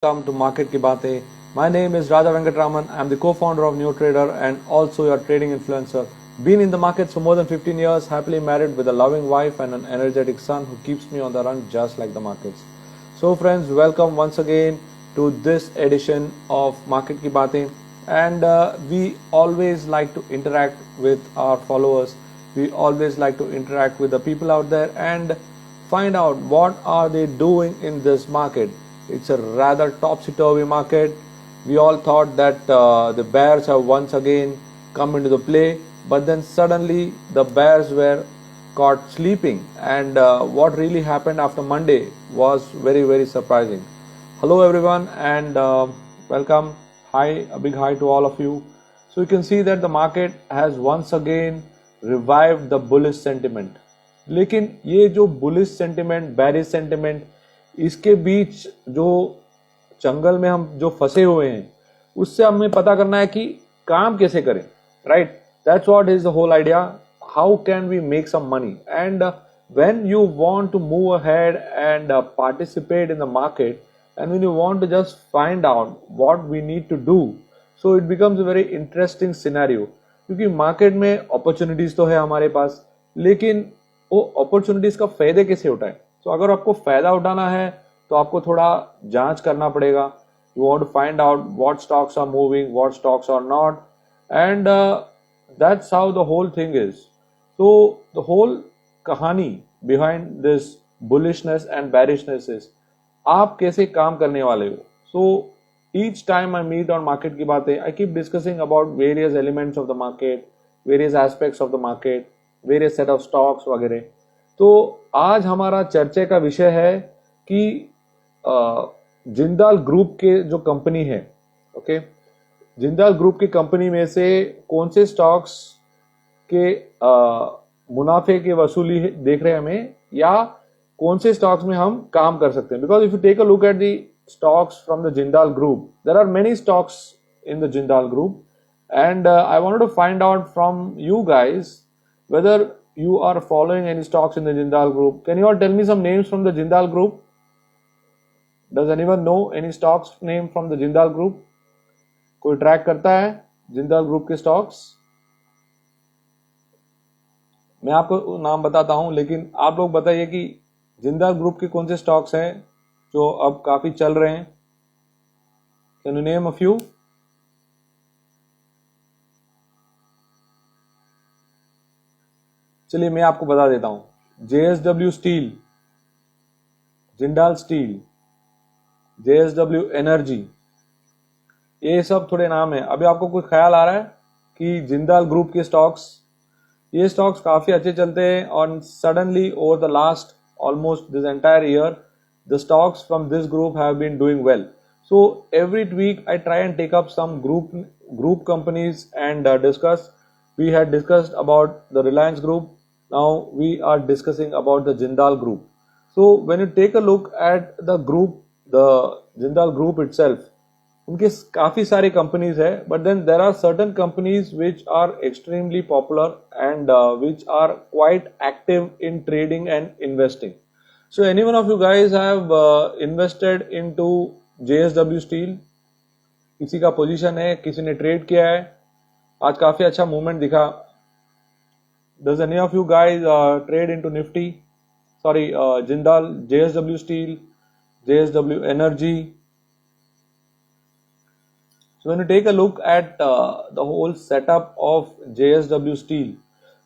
welcome to Market Ki Baatein. My name is Raja Venkatraman. I am the co-founder of NeoTrader and also your trading influencer. Been in the markets for more than 15 years, happily married with a loving wife and an energetic son who keeps me on the run just like the markets. So friends, welcome once again to this edition of Market Ki Baatein. And we always like to interact with our followers. We always like to interact with the people out there and find out what are they doing in this market. It's a rather topsy-turvy market. We all thought that the bears have once again come into the play, but then suddenly the bears were caught sleeping, and what really happened after Monday was very surprising. Hello everyone, and welcome. Hi, a big hi to all of you. So you can see that the market has once again revived the bullish sentiment. लेकिन ये जो bullish sentiment, bearish sentiment, इसके बीच जो जंगल में हम जो फंसे हुए हैं, उससे हमें पता करना है कि काम कैसे करें, right? That's what is the whole idea. How can we make some money? And when you want to move ahead and participate in the market, and when you want to just find out what we need to do, so it becomes a very interesting scenario. क्योंकि market में opportunities तो है हमारे पास, लेकिन वो opportunities का फायदे कैसे उठाएं? तो अगर आपको फायदा उठाना है तो आपको थोड़ा जांच करना पड़ेगा. You want to find out what stocks are moving, what stocks are not, and that's how the whole thing is. तो द होल कहानी behind this bullishness and bearishness is आप कैसे काम करने वाले हो. सो each time I meet on Market Ki Baatein, I keep discussing about various elements of the market, various aspects of the market, various set of stocks वगैरह. तो आज हमारा चर्चा का विषय है कि जिंदाल ग्रुप के जो कंपनी है, ओके, जिंदाल ग्रुप की कंपनी में से कौन से स्टॉक्स के मुनाफे की वसूली देख रहे हैं हमें, या कौन से स्टॉक्स में हम काम कर सकते हैं. Because if you take a look at the stocks from the Jindal Group, there are many stocks in the Jindal Group, and I wanted to find out from you guys whether you are following any stocks in the Jindal Group. Can you all tell me some names from the Jindal Group? Does anyone know any stocks name from the Jindal Group? कोई track करता है Jindal group के stocks? मैं आपको नाम बताता हूं, लेकिन आप लोग बताइए कि जिंदाल ग्रुप के कौन से स्टॉक्स हैं जो अब काफी चल रहे हैं. Can you name a few? चलिए मैं आपको बता देता हूं. JSW steel, Jindal steel, JSW energy, ये सब थोड़े नाम है. अभी आपको कोई ख्याल आ रहा है कि जिंदाल ग्रुप के स्टॉक्स, ये स्टॉक्स काफी अच्छे चलते हैं, और suddenly over the last almost this entire year the stocks from this group have been doing well. So every week I try and take up some group companies and discuss. We had discussed about the Reliance Group. Now we are discussing about the Jindal Group. So when you take a look at the group, the Jindal Group itself, उनके काफी सारे companies है, but then there are certain companies which are extremely popular and which are quite active in trading and investing. So any one of you guys have invested into JSW Steel? किसी का position है, किसी ने trade किया है, आज काफी अच्छा मूवमेंट दिखा. Does any of you guys trade into Nifty? Sorry, Jindal, JSW Steel, JSW Energy. So when you take a look at the whole setup of JSW Steel,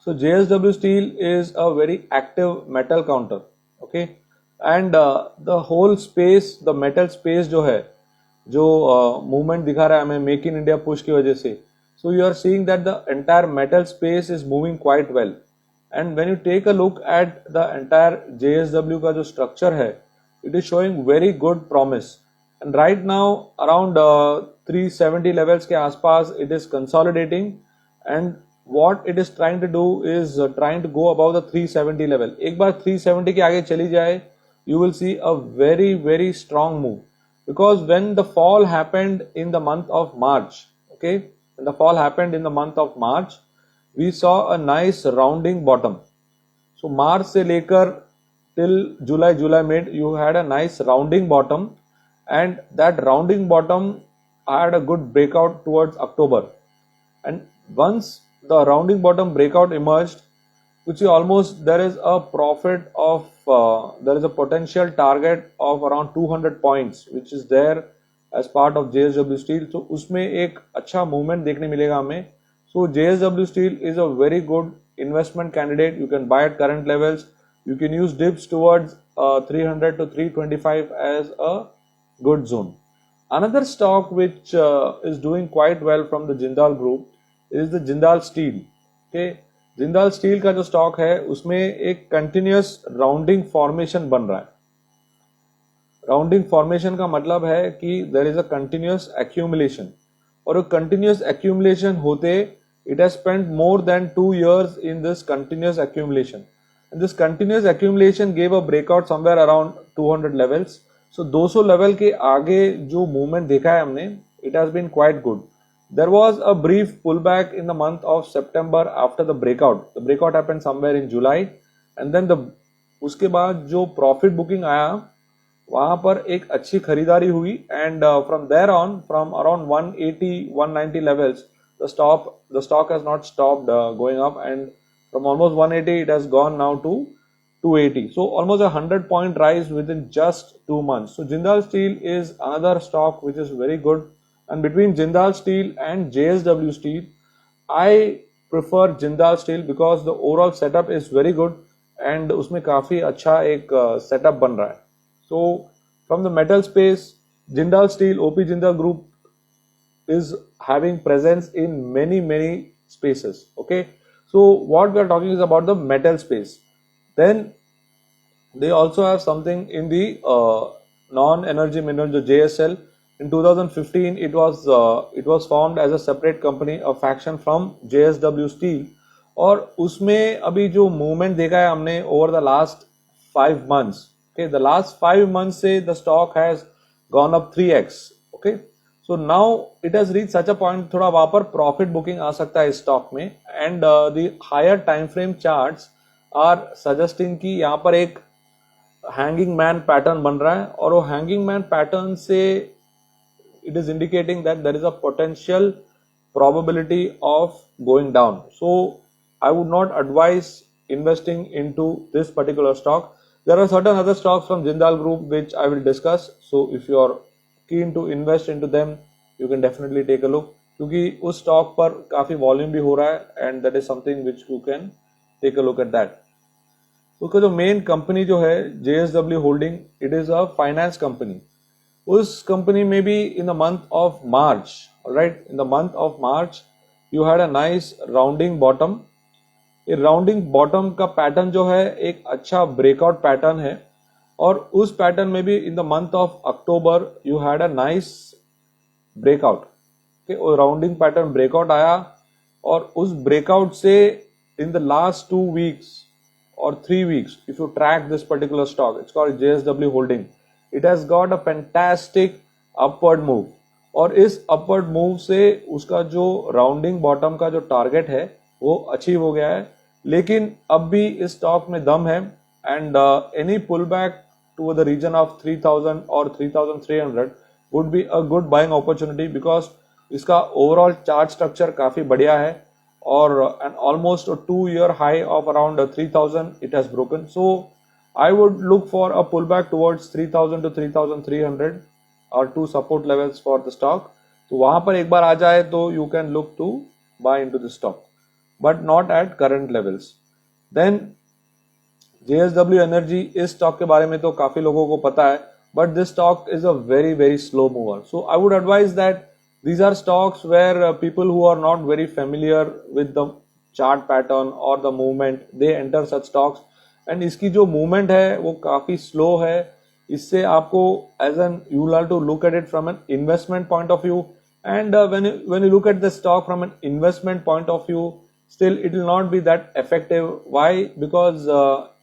so JSW Steel is a very active metal counter. Okay, and the whole space, the metal space जो है, जो movement दिखा रहा है हमें make in India push की वजह से, so you are seeing that the entire metal space is moving quite well. And when you take a look at the entire JSW का जो स्ट्रक्चर है, it is showing very good promise. And right now around 370 levels के आसपास it is consolidating, and what it is trying to do is trying to go above the 370 level. एक बार 370 के आगे चली जाए, you will see a very strong move, because when the fall happened in the month of March, okay, when the fall happened in the month of March, we saw a nice rounding bottom. So March से लेकर till July mid, you had a nice rounding bottom, and that rounding bottom had a good breakout towards October, and once the rounding bottom breakout emerged, which is almost there is a profit of there is a potential target of around 200 points which is there as part of JSW Steel. तो उसमें एक अच्छा movement देखने मिलेगा हमें. So JSW Steel is a very good investment candidate. You can buy at current levels. You can use dips towards 300 to 325 as a good zone. Another stock which is doing quite well from the Jindal Group is the Jindal Steel. Okay, Jindal steel का जो stock है उसमें एक continuous rounding formation बन रहा है. Rounding formation का मतलब है कि there is a continuous accumulation, और कंटिन्यूअस एक्यूमुलेशन होते it has spent more than 2 years in this continuous accumulation. This continuous accumulation gave a breakout somewhere around 200 levels. So 200 level के आगे जो मूवमेंट देखा है हमने, it has been quite good. There was a brief pullback in the month of September after the breakout. The breakout happened somewhere in July, and then उसके बाद जो profit booking आया वहां पर एक अच्छी खरीदारी हुई, and from there on, from around 180-190 levels, the stock has not stopped going up, and from almost 180 it has gone now to 280. So almost a 100-point rise within just 2 months. So Jindal Steel is another stock which is very good. And between Jindal Steel and JSW Steel, I prefer Jindal Steel because the overall setup is very good and उसमें काफी अच्छा एक setup बन रहा है. So from the metal space, Jindal Steel, OP Jindal Group is having presence in many spaces. Okay, so what we are talking is about the metal space. Then they also have something in the non-energy mineral, जो JSL. In 2015, it was formed as a separate company, a faction from JSW Steel. और उसमें अभी जो movement देखा है हमने over the last 5 months, okay, the last 5 months से the stock has gone up 3x. Okay, so now it has reached such a point, थोड़ा वहां पर profit booking आ सकता है इस स्टॉक में, and the higher time frame charts are suggesting कि यहाँ पर एक hanging man pattern बन रहा है, और वो hanging man pattern से it is indicating that there is a potential probability of going down. So I would not advise investing into this particular stock. There are certain other stocks from Jindal Group which I will discuss. So if you are keen to invest into them, you can definitely take a look, क्योंकि उस stock पर काफी volume भी हो रहा है, and that is something which you can take a look at that. उसका जो मेन कंपनी जो है JSW Holding, it is a finance company. उस कंपनी में भी in the month of March, alright, in the month of March, you had a nice rounding bottom. ये rounding bottom का pattern जो है एक अच्छा ब्रेकआउट पैटर्न है, और उस पैटर्न में भी in the month of October you had a nice breakout. वो राउंडिंग पैटर्न ब्रेकआउट आया, और उस ब्रेकआउट से in the last 2 weeks or 3 weeks, if you track this particular stock, it's called JSW Holding, it has got a fantastic upward move. और इस upward move से उसका जो राउंडिंग बॉटम का जो टारगेट है वो अचीव हो गया है, लेकिन अब भी इस स्टॉक में दम है, and any pull back to the region of 3000 और 3300 would be a good buying opportunity, because इसका ओवरऑल चार्ट स्ट्रक्चर काफी बढ़िया है, और an almost 2 year high of around 3000 it has broken. So I would look for a pullback towards 3000 to 3300 or 2 support levels for the stock. तो वहां पर एक बार आ जाए तो you can look to buy into the stock, but not at current levels. Then JSW Energy, इस stock के बारे में तो काफी लोगों को पता है, but this stock is a very slow mover. So I would advise that these are stocks where people who are not very familiar with the chart pattern or the movement, they enter such stocks. And इसकी जो movement है वो काफी slow है. इससे आपको as an you have to look at it from an investment point of view, and when you look at the stock from an investment point of view, still it will not be that effective. Why? Because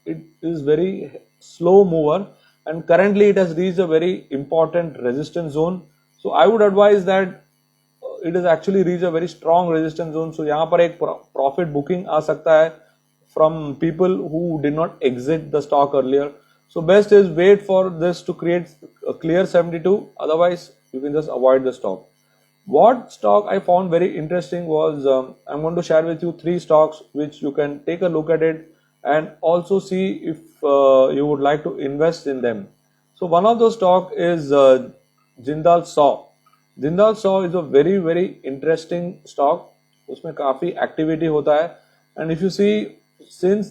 it is very slow mover, and currently it has reached a very important resistance zone. So I would advise that it has actually reached a very strong resistance zone. So यहाँ पर एक profit booking आ सकता है from people who did not exit the stock earlier. So best is wait for this to create a clear 72, otherwise you can just avoid the stock. What stock I found very interesting was, I'm going to share with you 3 stocks which you can take a look at it and also see if you would like to invest in them. So one of those stock is Jindal Saw. Jindal Saw is a very interesting stock. उसमें काफी activity होता है, and if you see since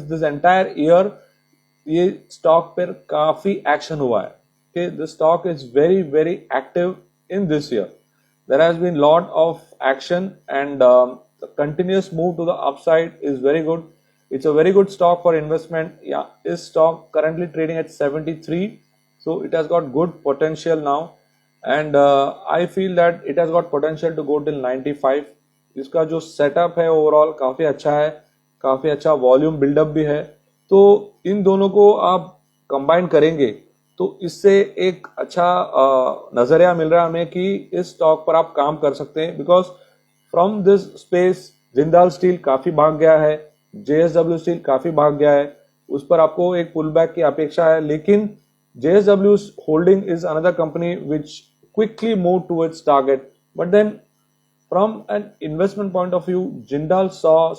this entire year ये stock पर काफी action हुआ है. Okay, the stock is very active in this year. There has been lot of action and the continuous move to the upside is very good. It's a very good stock for investment. Yeah, this stock currently trading at 73, so it has got good potential now, and I feel that it has got potential to go till 95. इसका जो setup है overall काफी अच्छा है, काफी अच्छा volume buildup भी है. तो इन दोनों को आप कंबाइन करेंगे तो इससे एक अच्छा नजरिया मिल रहा है हमें कि इस स्टॉक पर आप काम कर सकते हैं. Because from this space Jindal steel काफी भाग गया है, JSW स्टील काफी भाग गया है, उस पर आपको एक पुल बैक की अपेक्षा है. लेकिन JSW holding is another company which quickly move towards target. But then from an investment point of view, Jindal Saw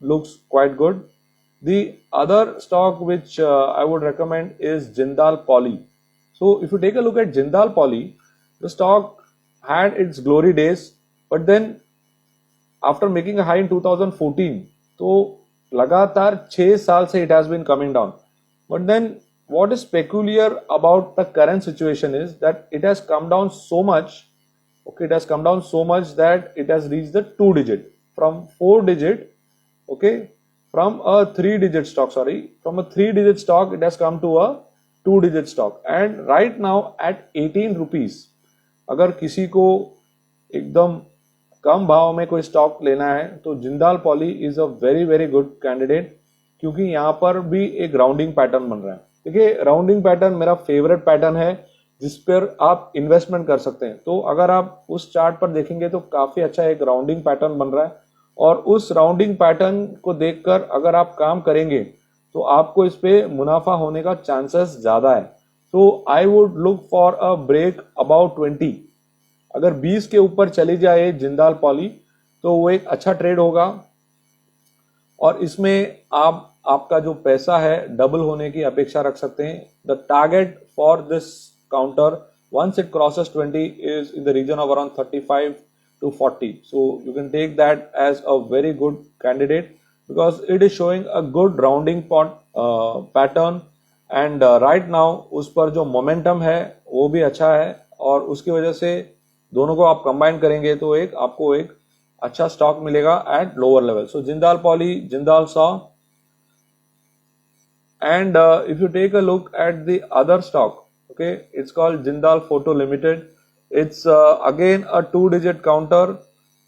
looks quite good. The other stock which I would recommend is Jindal Poly. So if you take a look at Jindal Poly, the stock had its glory days, but then after making a high in 2014, तो लगातार 6 साल से it has been coming down. But then what is peculiar about the current situation is that it has come down so much. Okay, it has come down so much that it has reached the 2 digit from 4 digit. Okay, from a 3 digit stock, from a 3 digit stock it has come to a 2 digit stock, and right now at 18 rupees. अगर किसी को एकदम कम भाव में कोई stock लेना है तो Jindal poly is a very good candidate, क्योंकि यहाँ पर भी एक राउंडिंग पैटर्न बन रहा है. देखिए, राउंडिंग पैटर्न मेरा फेवरेट पैटर्न है जिस पर आप इन्वेस्टमेंट कर सकते हैं. तो अगर आप उस चार्ट पर देखेंगे तो काफी अच्छा एक राउंडिंग पैटर्न बन रहा है, और उस राउंडिंग पैटर्न को देखकर अगर आप काम करेंगे तो आपको इस पे मुनाफा होने का चांसेस ज्यादा है. So I would look for a break about 20. अगर 20 के ऊपर चली जाए जिंदाल पॉली तो वो एक अच्छा ट्रेड होगा, और इसमें आपका जो पैसा है डबल होने की अपेक्षा रख सकते हैं. The target for this counter once it crosses 20 is in the region of around 35 to 40. So you can take that as a very good candidate because it is showing a good rounding pattern, and right now उस पर जो momentum है वो भी अच्छा है, और उसकी वजह से दोनों को आप कंबाइन करेंगे तो आपको एक अच्छा स्टॉक मिलेगा at lower level. So Jindal poly, Jindal saw, and if you take a look at the other stock, okay, it's called Jindal Photo Limited. It's again a 2-digit counter.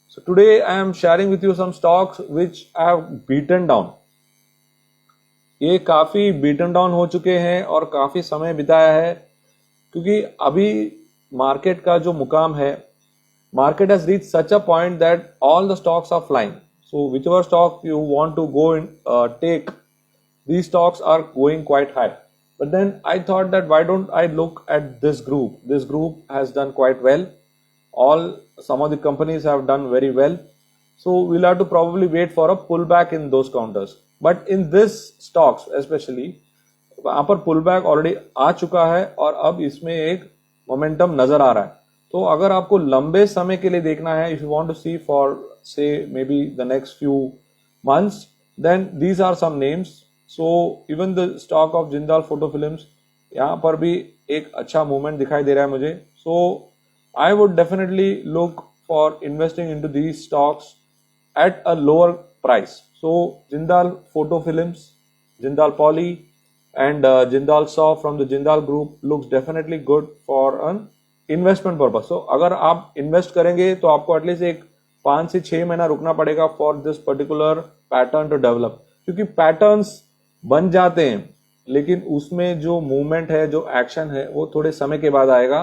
So today I am sharing with you some stocks which I have beaten down. ये काफी beaten down हो चुके हैं और काफी समय बिताया है, क्योंकि अभी मार्केट का जो मुकाम है, market has reached such a point that all the stocks are flying. So whichever stock you want to go and take, these stocks are going quite high. But then I thought that why don't I look at this group? This group has done quite well. Some of the companies have done very well. So we'll have to probably wait for a pullback in those counters. But in this stocks especially, वहाँ पर pullback already आ चुका है और अब इसमें एक momentum नजर आ रहा है. तो अगर आपको लंबे समय के लिए देखना है, if you want to see for say maybe the next few months, then these are some names. So even the stock of Jindal Photo Films, यहाँ पर भी एक अच्छा मूवमेंट दिखाई दे रहा है मुझे. So I would definitely look for investing into these stocks at a lower price. So Jindal Photo Films, Jindal Poly, and Jindal Saw from the Jindal Group looks definitely good for an investment purpose. So अगर आप invest करेंगे तो आपको at least एक 5 से 6 महीना रुकना पड़ेगा for this particular pattern to develop, क्योंकि पैटर्न्स बन जाते हैं लेकिन उसमें जो मूवमेंट है, जो एक्शन है, वो थोड़े समय के बाद आएगा.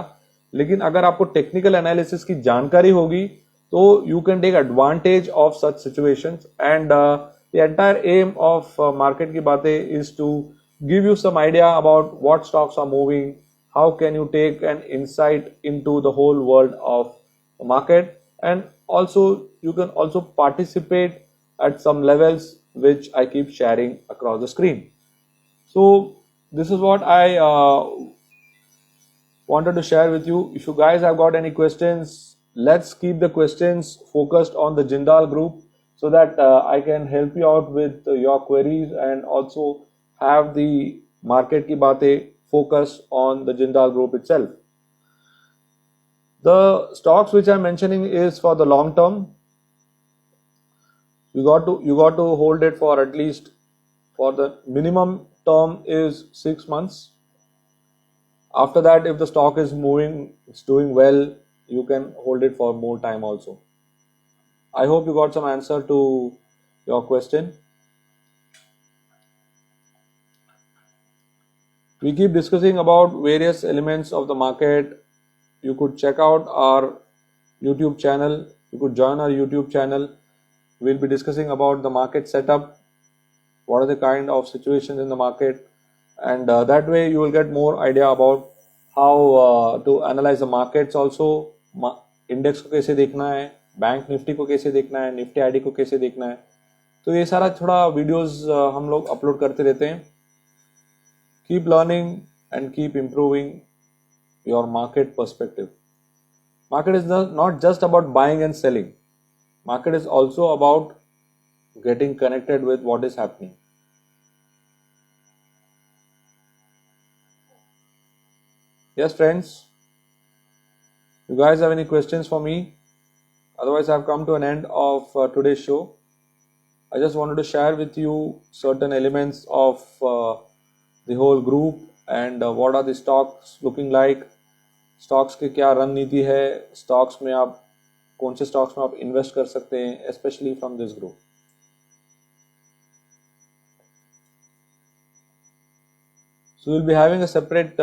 लेकिन अगर आपको टेक्निकल एनालिसिस की जानकारी होगी तो you can take advantage of such situations, and the entire aim of market की बातें is to give you some idea about what stocks are moving, how can you take an insight into the whole world of the market, and also you can also participate at some levels which I keep sharing across the screen. So this is what I wanted to share with you. If you guys have got any questions, let's keep the questions focused on the Jindal group so that I can help you out with your queries and also have the market ki batein focus on the Jindal group itself. The stocks which I'm mentioning is for the long term. You got to hold it for at least, for the minimum term is 6 months. After that, if the stock is moving, it's doing well, you can hold it for more time also. I hope you got some answer to your question. We keep discussing about various elements of the market. You could check out our YouTube channel. You could join our YouTube channel. We'll be discussing about the market setup, what are the kind of situations in the market, and that way you will get more idea about how to analyze the markets also. Index को कैसे देखना है, bank Nifty को कैसे देखना है, Nifty ID को कैसे देखना है, तो ये सारा थोड़ा वीडियोस हम लोग अपलोड करते रहते हैं. Keep learning and keep improving your market perspective. Market is not just about buying and selling. Market is also about getting connected with what is happening. Yes, friends, you guys have any questions for me? Otherwise, I've come to an end of today's show. I just wanted to share with you certain elements of the whole group and what are the stocks looking like. Stocks की क्या रणनीति है, stocks में आप कौन से stocks में आप इन्वेस्ट कर सकते हैं, specially from this group. So we'll be having a separate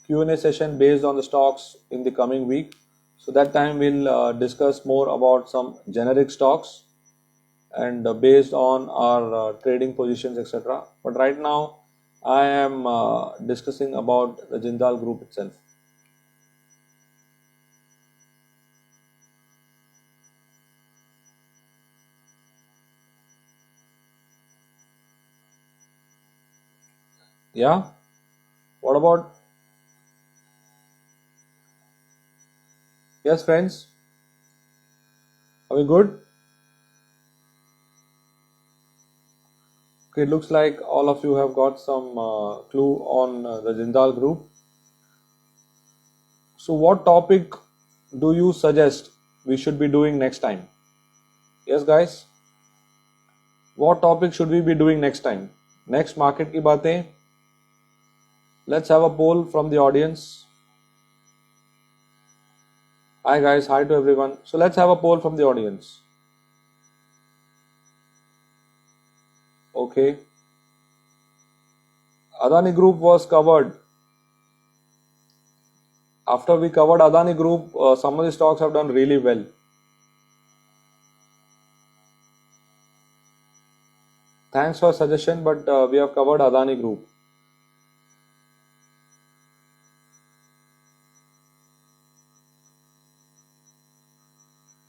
Q&A session based on the stocks in the coming week. So that time we'll discuss more about some generic stocks and based on our trading positions, etc. But right now I am discussing about the Jindal group itself. Yeah, what about? Yes, friends, are we good? Okay, it looks like all of you have got some clue on the Jindal group. So what topic do you suggest we should be doing next time? Yes, guys, what topic should we be doing next time? Next market ki baatein. Let's have a poll from the audience. Hi guys, hi to everyone. So let's have a poll from the audience. Okay. Adani Group was covered. After we covered Adani Group, some of the stocks have done really well. Thanks for suggestion, but we have covered Adani Group.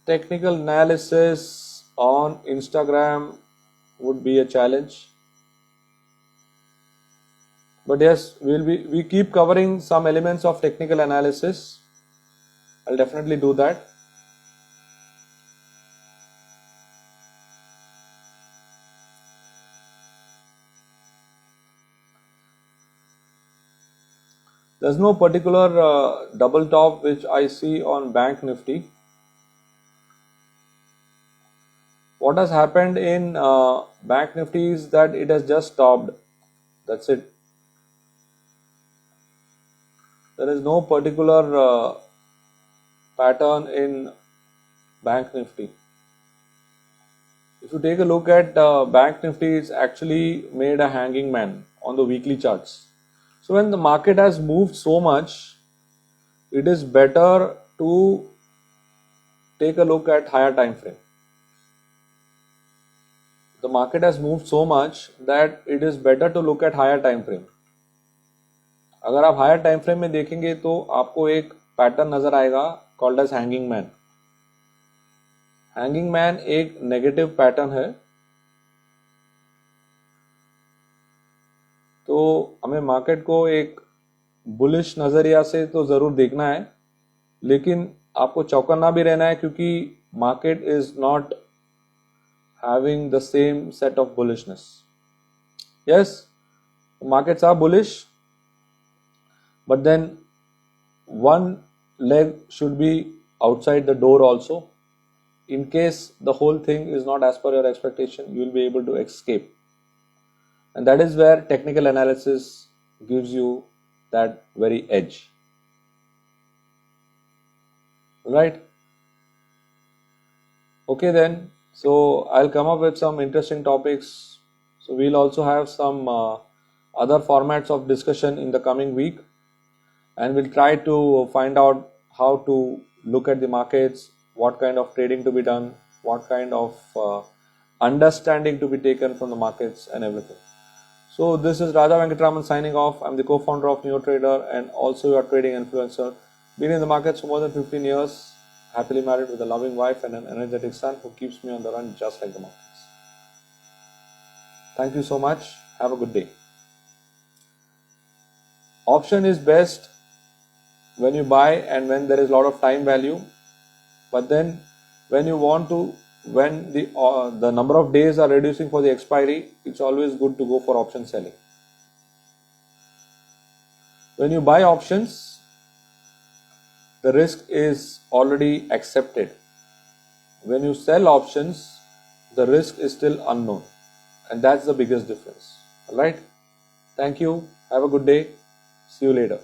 Technical analysis on Instagram would be a challenge. But yes, we keep covering some elements of technical analysis. I'll definitely do that. There's no particular double top which I see on Bank Nifty. What has happened in Bank Nifty is that it has just stopped. That's it. There is no particular pattern in Bank Nifty. If you take a look at Bank Nifty, it's actually made a hanging man on the weekly charts. So when the market has moved so much, it is better to take a look at higher time frame. the market has moved so much that it is better to look at higher time frame. अगर आप higher time frame में देखेंगे तो आपको एक pattern नजर आएगा called as hanging man. Hanging man एक नेगेटिव पैटर्न है. तो हमें मार्केट को एक बुलिश नजरिया से तो जरूर देखना है, लेकिन आपको चौकन्ना भी रहना है क्योंकि market is not having the same set of bullishness. Yes, markets are bullish, but then one leg should be outside the door also. In case the whole thing is not as per your expectation, you will be able to escape. And that is where technical analysis gives you that very edge. Right? Okay then, so I'll come up with some interesting topics. So we'll also have some other formats of discussion in the coming week, and we'll try to find out how to look at the markets, what kind of trading to be done, what kind of understanding to be taken from the markets and everything. So this is Raja Venkatraman signing off. I'm the co-founder of NeoTrader and also your trading influencer. Been in the markets for more than 15 years, happily married with a loving wife and an energetic son who keeps me on the run just like the markets. Thank you so much. Have a good day. Option is best when you buy and when there is a lot of time value, but then when you want to, when the number of days are reducing for the expiry, it's always good to go for option selling. When you buy options, the risk is already accepted. When you sell options, the risk is still unknown, and that's the biggest difference. All right. Thank you. Have a good day. See you later.